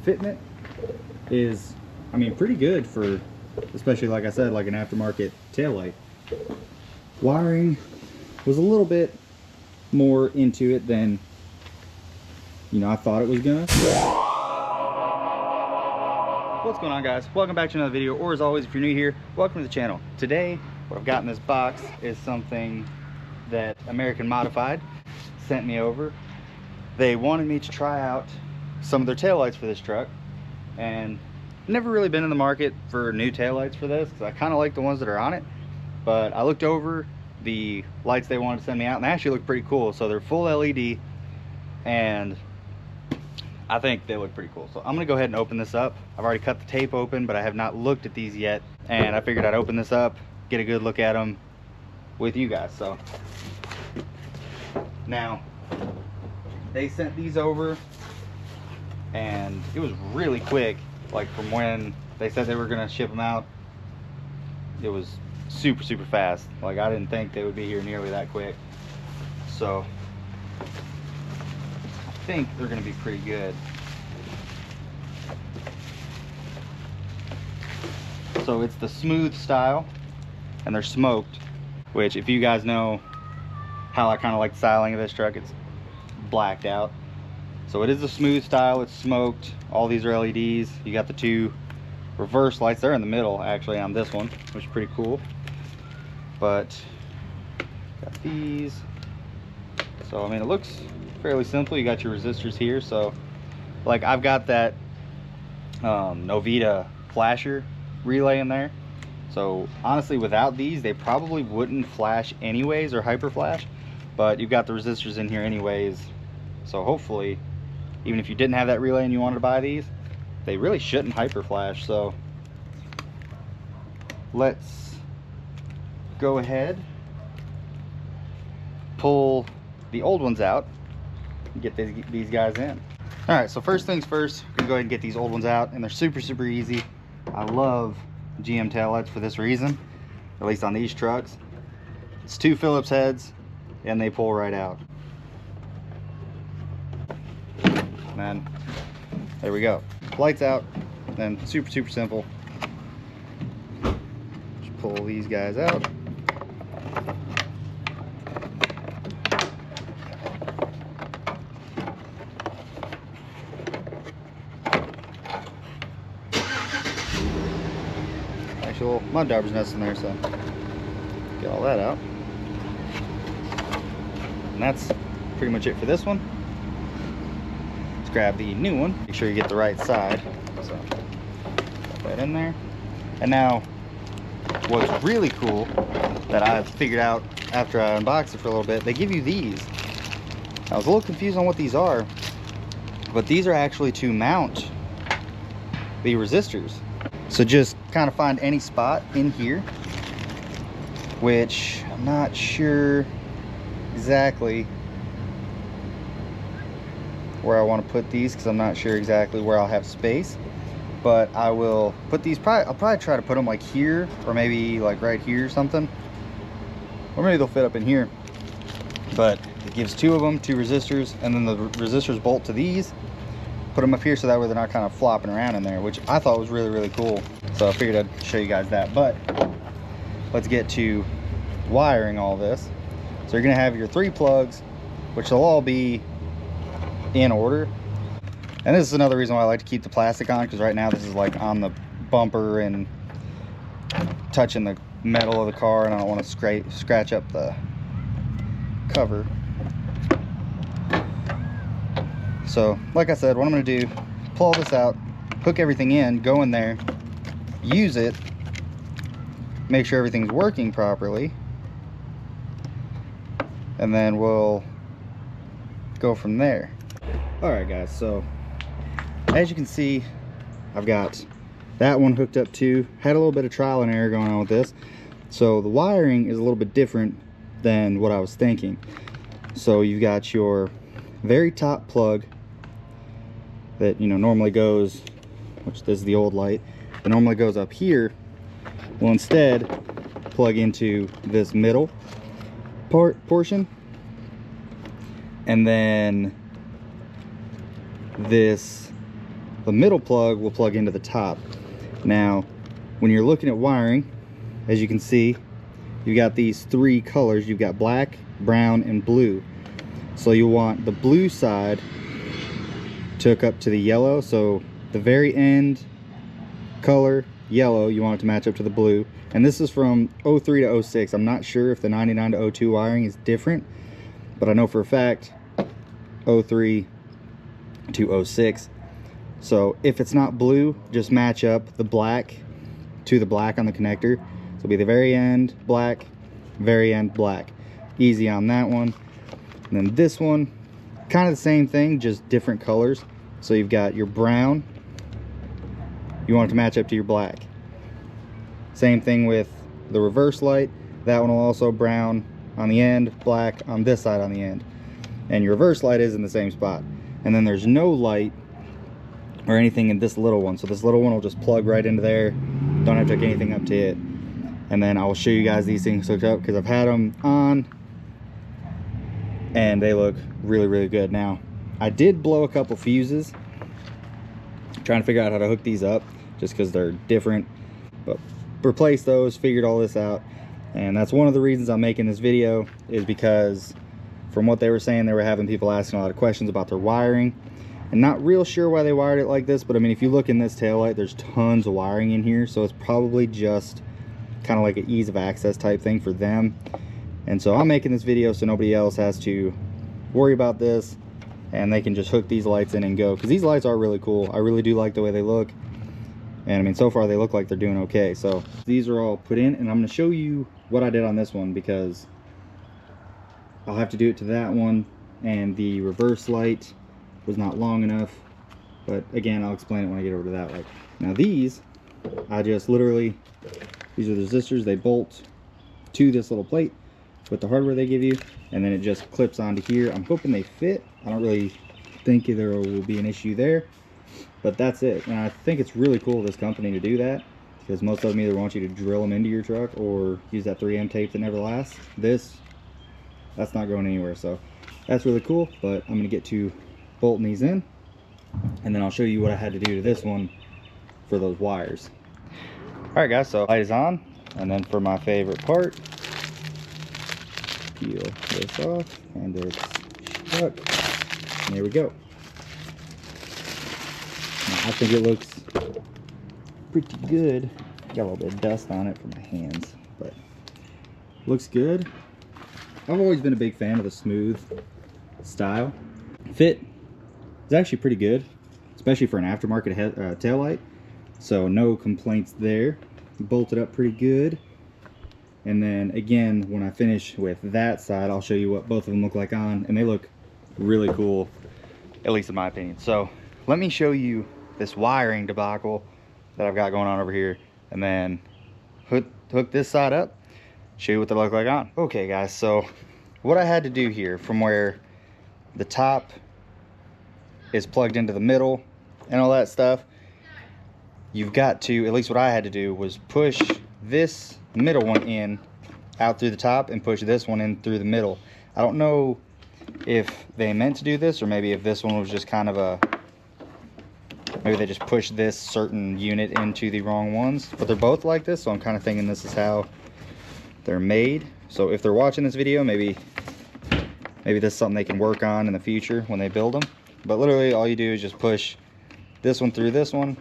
fitment is, I mean, pretty good for, especially like I said, like an aftermarket taillight. Wiring was a little bit more into it than, you know, I thought it was gonna. What's going on, guys? Welcome back to another video, or as always, if you're new here, welcome to the channel. Today, what I've got in this box is something that American Modified sent me over. They wanted me to try out some of their taillights for this truck, and never really been in the market for new taillights for this, because I kind of like the ones that are on it. But I looked over the lights they wanted to send me out, and they actually look pretty cool. So they're full LED, and I think they look pretty cool. So I'm gonna go ahead and open this up. I've already cut the tape open, but I have not looked at these yet, and I figured I'd open this up, get a good look at them with you guys. So now they sent these over, and it was really quick. Like, from when they said they were gonna ship them out, it was super fast. Like, I didn't think they would be here nearly that quick. So I think they're gonna be pretty good. So it's the smooth style, and they're smoked, which, if you guys know how I kind of like the styling of this truck, it's blacked out. So it is the smooth style, it's smoked. All these are LEDs. You got the two reverse lights. They're in the middle actually on this one, which is pretty cool. But got these. So I mean, it looks fairly simple. You got your resistors here. So like, I've got that Novita flasher relay in there. So honestly, without these, they probably wouldn't flash anyways, or hyper flash. But you've got the resistors in here anyways. So hopefully, even if you didn't have that relay and you wanted to buy these, they really shouldn't hyper flash. So let's go ahead, pull the old ones out, and get these guys in. All right, so first things first, we're gonna go ahead and get these old ones out, and they're super easy. I love GM taillights for this reason, at least on these trucks. It's two Phillips heads, and they pull right out. And there we go. Lights out, then super simple. Just pull these guys out. Actually, a little mud dauber's nest in there, so get all that out. And that's pretty much it for this one. Grab the new one, make sure you get the right side. So put that in there. And now, what's really cool that I've figured out after I unboxed it for a little bit, they give you these. I was a little confused on what these are, but these are actually to mount the resistors. So just kind of find any spot in here, which I'm not sure exactly where I want to put these, because I'm not sure exactly where I'll have space. But I will put these, I'll probably try to put them like here, or maybe like right here or something, or maybe they'll fit up in here. But it gives two of them, two resistors, and then the resistors bolt to these. Put them up here so that way they're not kind of flopping around in there, which I thought was really cool. So I figured I'd show you guys that. But let's get to wiring all this. So you're gonna have your 3 plugs, which will all be in order. And this is another reason why I like to keep the plastic on, because right now this is like on the bumper and touching the metal of the car, and I don't want to scratch up the cover. So like I said, what I'm going to do, pull all this out, hook everything in, go in there, use it, make sure everything's working properly, and then we'll go from there. Alright guys, so as you can see, I've got that one hooked up too. Had a little bit of trial and error going on with this. So the wiring is a little bit different than what I was thinking. So you've got your very top plug that, you know, normally goes, which this is the old light, that normally goes up here. Will instead plug into this middle portion, and then this the middle plug will plug into the top. Now, when you're looking at wiring, as you can see, you got these three colors. You've got black, brown, and blue. So you want the blue side to hook up to the yellow. So the very end color, yellow, you want it to match up to the blue. And this is from 03 to 06. I'm not sure if the 99 to 02 wiring is different, but I know for a fact 03 to 06. So if it's not blue, just match up the black to the black on the connector. So it'll be the very end black, very end black. Easy on that one. And then this one, kind of the same thing, just different colors. So you've got your brown, you want it to match up to your black. Same thing with the reverse light. That one will also brown on the end, black on this side on the end. And your reverse light is in the same spot. And then there's no light or anything in this little one. So this little one will just plug right into there. Don't have to hook anything up to it. And then I will show you guys these things hooked up because I've had them on and they look really, really good. Now, I did blow a couple fuses trying to figure out how to hook these up just because they're different, but replaced those, figured all this out. And that's one of the reasons I'm making this video, is because from what they were saying, they were having people asking a lot of questions about their wiring and not real sure why they wired it like this. But I mean, if you look in this taillight, there's tons of wiring in here, so it's probably just kind of like an ease of access type thing for them. And so I'm making this video so nobody else has to worry about this and they can just hook these lights in and go, because these lights are really cool. I really do like the way they look. And I mean, so far they look like they're doing okay. So these are all put in, and I'm going to show you what I did on this one because I'll have to do it to that one, and the reverse light was not long enough. But again, I'll explain it when I get over to that light. Now these, I just literally, these are the resistors. They bolt to this little plate with the hardware they give you, and then it just clips onto here. I'm hoping they fit. I don't really think there will be an issue there, but that's it. And I think it's really cool of this company to do that, because most of them either want you to drill them into your truck or use that 3M tape that never lasts. That's not going anywhere, so that's really cool. But I'm going to get to bolting these in, and then I'll show you what I had to do to this one for those wires. Alright guys, so light is on, and then for my favorite part, peel this off, and it's stuck. And there we go. Now, I think it looks pretty good. Got a little bit of dust on it from my hands, but looks good. I've always been a big fan of the smooth style. Fit is actually pretty good, especially for an aftermarket taillight. So no complaints there. Bolted up pretty good. And then again, when I finish with that side, I'll show you what both of them look like on, and they look really cool, at least in my opinion. So let me show you this wiring debacle that I've got going on over here, and then hook this side up, show you what they look like on. Okay guys, so what I had to do here, from where the top is plugged into the middle and all that stuff, you've got to, at least what I had to do, was push this middle one in out through the top and push this one in through the middle. I don't know if they meant to do this, or maybe if this one was just kind of a, maybe they just pushed this certain unit into the wrong ones, but they're both like this, so I'm kind of thinking this is how they're made. So if they're watching this video, maybe this is something they can work on in the future when they build them. But literally all you do is just push this one through this one,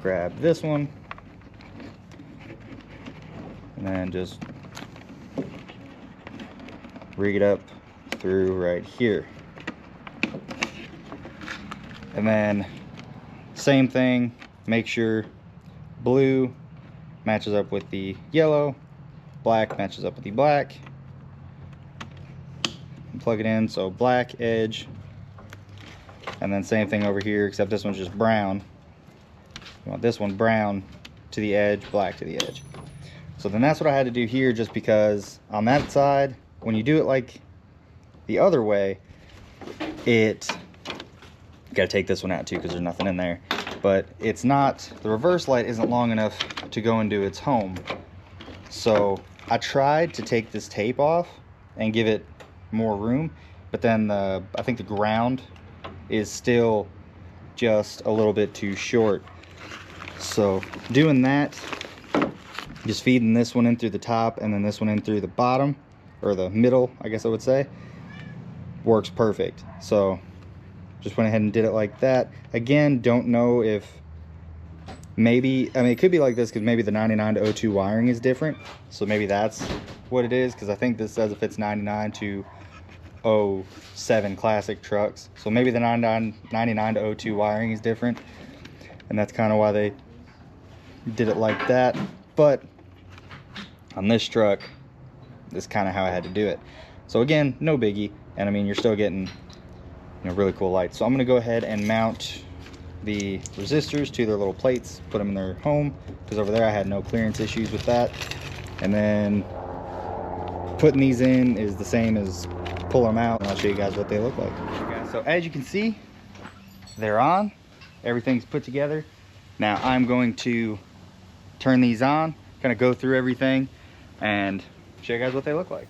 grab this one, and then just rig it up through right here. And then same thing, make sure blue matches up with the yellow, black matches up with the black, and plug it in. So black edge, and then same thing over here, except this one's just brown. You want this one brown to the edge, black to the edge. So then that's what I had to do here, just because on that side, when you do it like the other way, you gotta take this one out too because there's nothing in there. But it's not, the reverse light isn't long enough to go into its home. So I tried to take this tape off and give it more room, but then I think the ground is still just a little bit too short. So doing that, just feeding this one in through the top and then this one in through the bottom, or the middle, I guess I would say, works perfect. So just went ahead and did it like that. Again, don't know if maybe, I mean, it could be like this because maybe the 99 to 02 wiring is different. So maybe that's what it is, because I think this says if it's 99 to 07 classic trucks. So maybe the 99 to 02 wiring is different, and that's kind of why they did it like that. But on this truck, this is kind of how I had to do it. So again, no biggie. And I mean, you're still getting, you know, really cool lights. So I'm gonna go ahead and mount the resistors to their little plates, put them in their home, because over there I had no clearance issues with that. And then putting these in is the same as pull them out, and I'll show you guys what they look like. So as you can see, they're on, everything's put together. Now I'm going to turn these on, kind of go through everything and show you guys what they look like.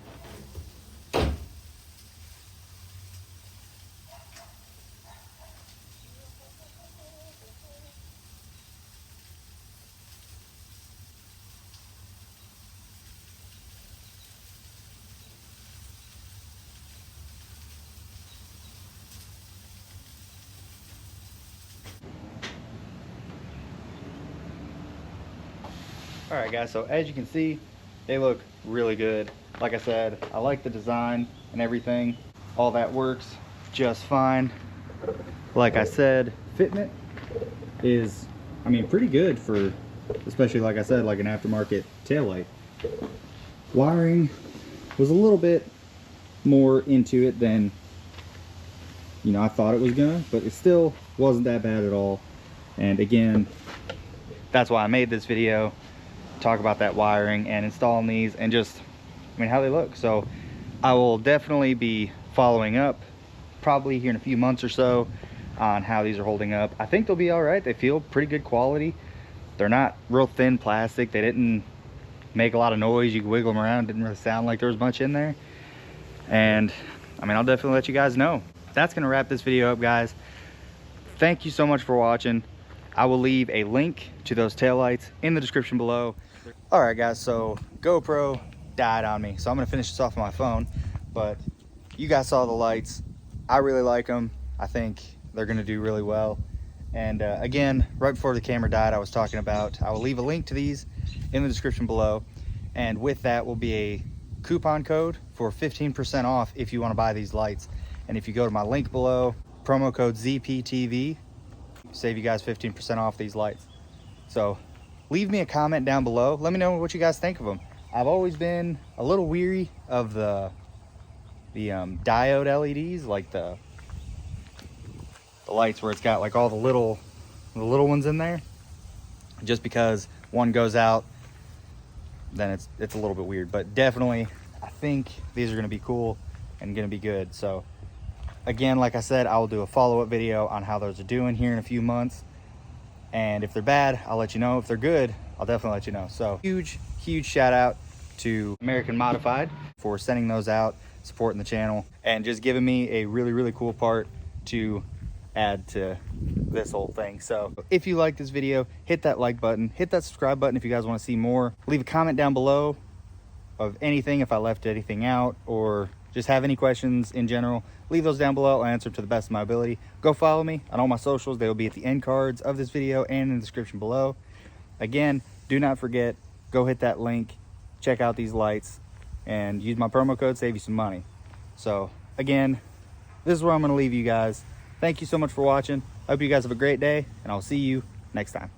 All right guys, so as you can see, they look really good. Like I said, I like the design and everything. All that works just fine. Like I said, fitment is, I mean, pretty good for, especially like I said, like an aftermarket taillight. Wiring was a little bit more into it than, you know, I thought it was gonna, but it still wasn't that bad at all. And again, that's why I made this video, talk about that wiring and installing these and just, I mean, how they look. So I will definitely be following up probably here in a few months or so on how these are holding up. I think they'll be all right. They feel pretty good quality. They're not real thin plastic. They didn't make a lot of noise. You could wiggle them around. Didn't really sound like there was much in there. And I mean, I'll definitely let you guys know. That's gonna wrap this video up, guys. Thank you so much for watching. I will leave a link to those taillights in the description below. All right guys, so GoPro died on me, so I'm gonna finish this off on my phone, but you guys saw the lights. I really like them. I think they're gonna do really well. And again, right before the camera died, I was talking about, I will leave a link to these in the description below, and with that will be a coupon code for 15% off if you want to buy these lights. And if you go to my link below, promo code ZPTV, save you guys 15% off these lights. So leave me a comment down below. Let me know what you guys think of them. I've always been a little weary of the diode LEDs, like the lights where it's got like all the little ones in there, just because one goes out, then it's a little bit weird. But definitely, I think these are going to be cool and going to be good. So again, like I said, I will do a follow-up video on how those are doing here in a few months. And if they're bad, I'll let you know. If they're good, I'll definitely let you know. So huge shout out to American Modified for sending those out, supporting the channel, and just giving me a really cool part to add to this whole thing. So if you like this video, hit that like button, hit that subscribe button if you guys want to see more. Leave a comment down below of anything, if I left anything out, or just have any questions in general, leave those down below. I'll answer to the best of my ability. Go follow me on all my socials. They will be at the end cards of this video and in the description below. Again, do not forget, go hit that link, check out these lights, and use my promo code, save you some money. So again, this is where I'm going to leave you guys. Thank you so much for watching. I hope you guys have a great day, and I'll see you next time.